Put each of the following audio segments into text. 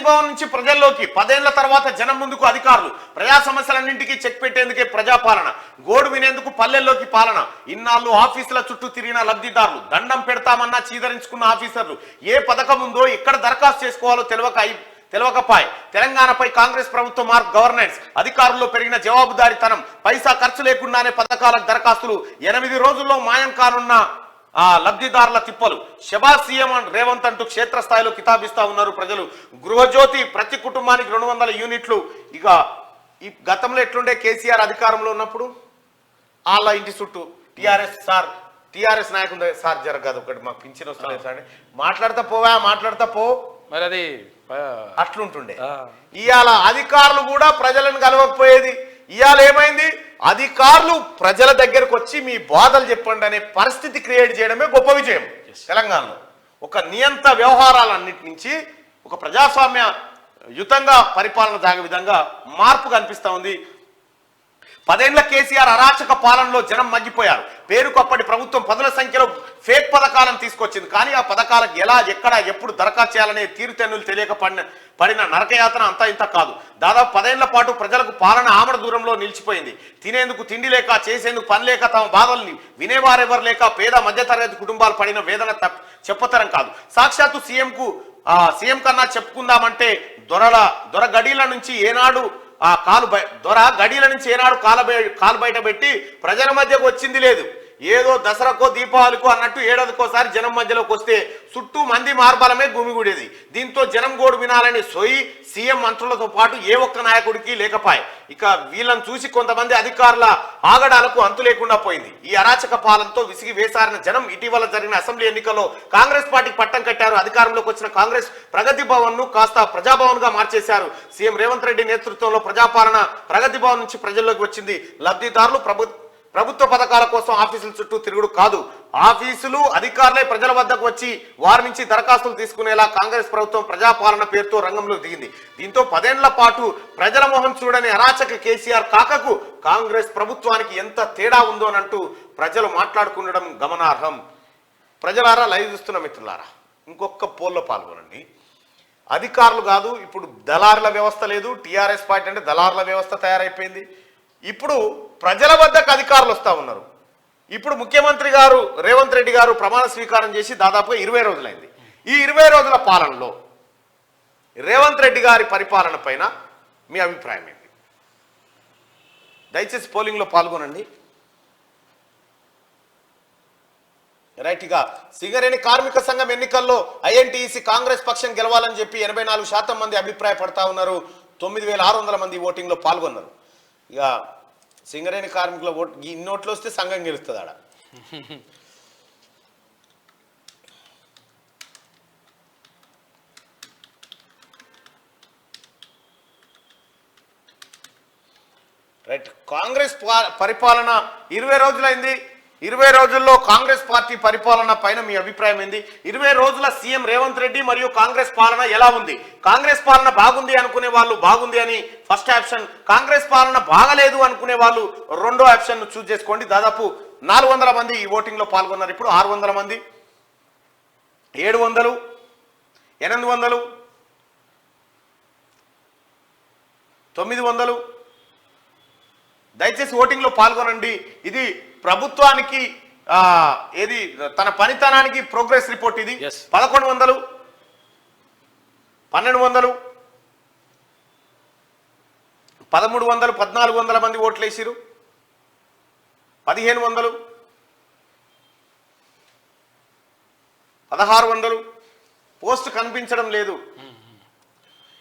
భవన్ నుంచి ప్రజల్లోకి 10 ఏళ్ల తర్వాత జనం ముందుకు అధికారులు ప్రజా సమస్యలన్నింటికీ చెక్ పెట్టేందుకే ప్రజాపాలన గోడు వినేందుకు పల్లెల్లోకి పాలన ఇన్నాళ్ళు ఆఫీసుల చుట్టూ తిరిగిన లబ్ధిదారులు దండం పెడతామన్నా చీదరించుకున్న ఆఫీసర్లు ఏ పథకం ఉందో ఎక్కడ దరఖాస్తు చేసుకోవాలో తెలవకపాయ్ తెలంగాణపై కాంగ్రెస్ ప్రభుత్వ మార్క్ గవర్నెన్స్ అధికారుల్లో పెరిగిన జవాబుదారీతనం పైసా ఖర్చు లేకుండానే పథకాలకు దరఖాస్తులు 8 రోజుల్లో మాయం కానున్న లబ్ధిదారుల తిప్పలు శబాజ్ సీఎం రేవంత్ అంటూ క్షేత్రస్థాయిలో కితాబిస్తా ఉన్నారు ప్రజలు గృహజ్యోతి ప్రతి కుటుంబానికి 200 యూనిట్లు ఇక ఈ గతంలో ఎట్లుండే కేసీఆర్ అధికారంలో ఉన్నప్పుడు వాళ్ళ ఇంటి చుట్టూ టీఆర్ఎస్ నాయకుడు సార్ జరగదు ఒకటి మాకు పింఛన్ వస్తలేదు సార్ మాట్లాడతా పో మరి అది అట్లుంటుండే ఇవాళ అధికారులు కూడా ప్రజలను కలవకపోయేది ఇవాళ ఏమైంది అధికారులు ప్రజల దగ్గరకు వచ్చి మీ బాధలు చెప్పండి అనే పరిస్థితి క్రియేట్ చేయడమే గొప్ప విజయం తెలంగాణలో ఒక నియంత వ్యవహారాలన్నిటి నుంచి ఒక ప్రజాస్వామ్య యుతంగా పరిపాలన సాగే విధంగా మార్పు కనిపిస్తా ఉంది 10 ఏళ్ల కేసీఆర్ అరాచక పాలనలో జనం మగ్గిపోయారు పేరుకు అప్పటి ప్రభుత్వం పదుల సంఖ్యలో ఫేక్ పథకాలను తీసుకొచ్చింది కానీ ఆ పథకాలకు ఎలా ఎక్కడ ఎప్పుడు దరఖాస్తు చేయాలనే తీరుతెన్నులు తెలియక పడిన నరకయాతన అంతా ఇంత కాదు దాదాపు 10 ఏళ్ల పాటు ప్రజలకు పాలన ఆమడ దూరంలో నిలిచిపోయింది తినేందుకు తిండి లేక చేసేందుకు పని లేక తమ బాధల్ని వినేవారెవరు లేక పేద మధ్యతరగతి కుటుంబాలు పడిన వేదన చెప్పతరం కాదు సాక్షాత్తు సీఎం కన్నా చెప్పుకుందామంటే దొర గడీల నుంచి ఏనాడు దొర గడీల నుంచి ఏనాడు కాలు బయట పెట్టి ప్రజల మధ్యకు వచ్చింది లేదు ఏదో దసరాకో దీపావళికో అన్నట్టు ఏడాదికోసారి జనం మధ్యలోకి వస్తే చుట్టూ మంది మార్బలమే గుమిగూడేది దీంతో జనం గోడు వినాలని సీఎం మంత్రులతో పాటు ఏ ఒక్క నాయకుడికి లేకపాయే ఇక వీళ్ళని చూసి కొంతమంది అధికారుల ఆగడాలకు అంతు లేకుండా పోయింది ఈ అరాచక పాలనతో విసిగి వేసారిన జనం ఇటీవల జరిగిన అసెంబ్లీ ఎన్నికల్లో కాంగ్రెస్ పార్టీకి పట్టం కట్టారు అధికారంలోకి వచ్చిన కాంగ్రెస్ ప్రగతి భవన్ ను కాస్త ప్రజాభవన్ గా మార్చేశారు సీఎం రేవంత్ రెడ్డి నేతృత్వంలో ప్రజాపాలన ప్రగతి భవన్ నుంచి ప్రజల్లోకి వచ్చింది లబ్ధిదారులు ప్రభుత్వ పథకాల కోసం ఆఫీసుల చుట్టూ తిరుగుడు కాదు ఆఫీసులు అధికారులే ప్రజల వద్దకు వచ్చి వారి నుంచి దరఖాస్తులు తీసుకునేలా కాంగ్రెస్ ప్రభుత్వం ప్రజాపాలన పేరుతో రంగంలోకి దిగింది దీంతో 10 ఏళ్ల పాటు ప్రజల మొహం చూడని అరాచక కేసీఆర్ కాకకు కాంగ్రెస్ ప్రభుత్వానికి ఎంత తేడా ఉందోనంటూ ప్రజలు మాట్లాడుకుండడం గమనార్హం ప్రజలారా లైవ్ చూస్తున్న మిత్రులారా ఇంకొక పోల్లో పాల్గొనండి అధికారులు కాదు ఇప్పుడు దళారుల వ్యవస్థ లేదు టీఆర్ఎస్ పార్టీ అంటే దళారుల వ్యవస్థ తయారైపోయింది ఇప్పుడు ప్రజల వద్దకు అధికారులు వస్తూ ఉన్నారు ఇప్పుడు ముఖ్యమంత్రి గారు రేవంత్ రెడ్డి గారు ప్రమాణ స్వీకారం చేసి దాదాపుగా 20 రోజులైంది ఈ 20 రోజుల పాలనలో రేవంత్ రెడ్డి గారి పరిపాలన పైన మీ అభిప్రాయం ఏంటి దయచేసి పోలింగ్లో పాల్గొనండి రైట్గా సింగరేణి కార్మిక సంఘం ఎన్నికల్లో ఐఎన్టీసీ కాంగ్రెస్ పక్షం గెలవాలని చెప్పి 84% మంది అభిప్రాయపడతా ఉన్నారు 9600 మంది ఓటింగ్లో పాల్గొన్నారు ఇక సింగరేణి కార్మికుల ఓటు ఇన్నోట్లు వస్తే సంఘం గెలుస్తుంది ఆడ రైట్ కాంగ్రెస్ పరిపాలన 20 రోజులైంది 20 రోజుల్లో కాంగ్రెస్ పార్టీ పరిపాలన పైన మీ అభిప్రాయం ఏంది 20 రోజుల సీఎం రేవంత్ రెడ్డి మరియు కాంగ్రెస్ పాలన ఎలా ఉంది కాంగ్రెస్ పాలన బాగుంది అనుకునే వాళ్ళు బాగుంది అని ఫస్ట్ ఆప్షన్ కాంగ్రెస్ పాలన బాగలేదు అనుకునే వాళ్ళు రెండో ఆప్షన్ చూస్ చేసుకోండి దాదాపు 400 మంది ఈ ఓటింగ్ లో పాల్గొన్నారు ఇప్పుడు 600 మంది 700 800 900 దయచేసి ఓటింగ్ లో పాల్గొనండి ఇది ప్రభుత్వానికి ఏది తన పనితనానికి ప్రోగ్రెస్ రిపోర్ట్ ఇది 1100 1200 1300 1400 మంది ఓట్లు వేసిరు 1500 1600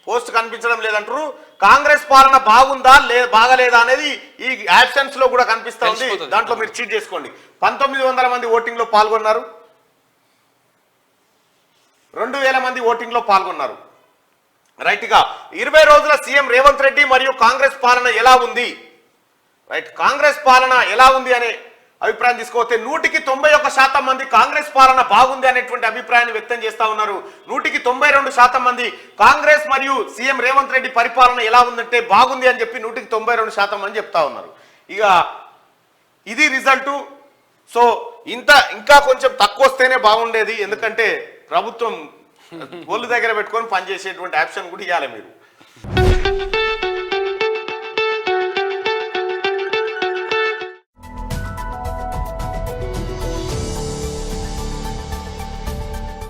పోస్ట్ కనిపించడం లేదంటారు కాంగ్రెస్ పాలన బాగుందా బాగలేదా అనేది ఈ ఆప్షన్స్ లో కూడా కనిపిస్తా ఉంది దాంట్లో మీరు చీట్ చేసుకోండి 1900 మంది ఓటింగ్ లో పాల్గొన్నారు 2000 మంది ఓటింగ్ లో పాల్గొన్నారు రైట్ గా 20 రోజుల సీఎం రేవంత్ రెడ్డి మరియు కాంగ్రెస్ పాలన ఎలా ఉంది రైట్ కాంగ్రెస్ పాలన ఎలా ఉంది అనే అభిప్రాయం తీసుకోతే 191% మంది కాంగ్రెస్ పాలన బాగుంది అనేటువంటి అభిప్రాయాన్ని వ్యక్తం చేస్తా ఉన్నారు 192% మంది కాంగ్రెస్ మరియు సీఎం రేవంత్ రెడ్డి పరిపాలన ఎలా ఉందంటే బాగుంది అని చెప్పి 192% మంది చెప్తా ఉన్నారు ఇక ఇది రిజల్ట్ సో ఇంకా కొంచెం తక్కువ వస్తేనే బాగుండేది ఎందుకంటే ప్రభుత్వం ఒళ్ళు దగ్గర పెట్టుకొని పనిచేసేటువంటి ఆప్షన్ కూడా ఇవ్వాలి మీరు.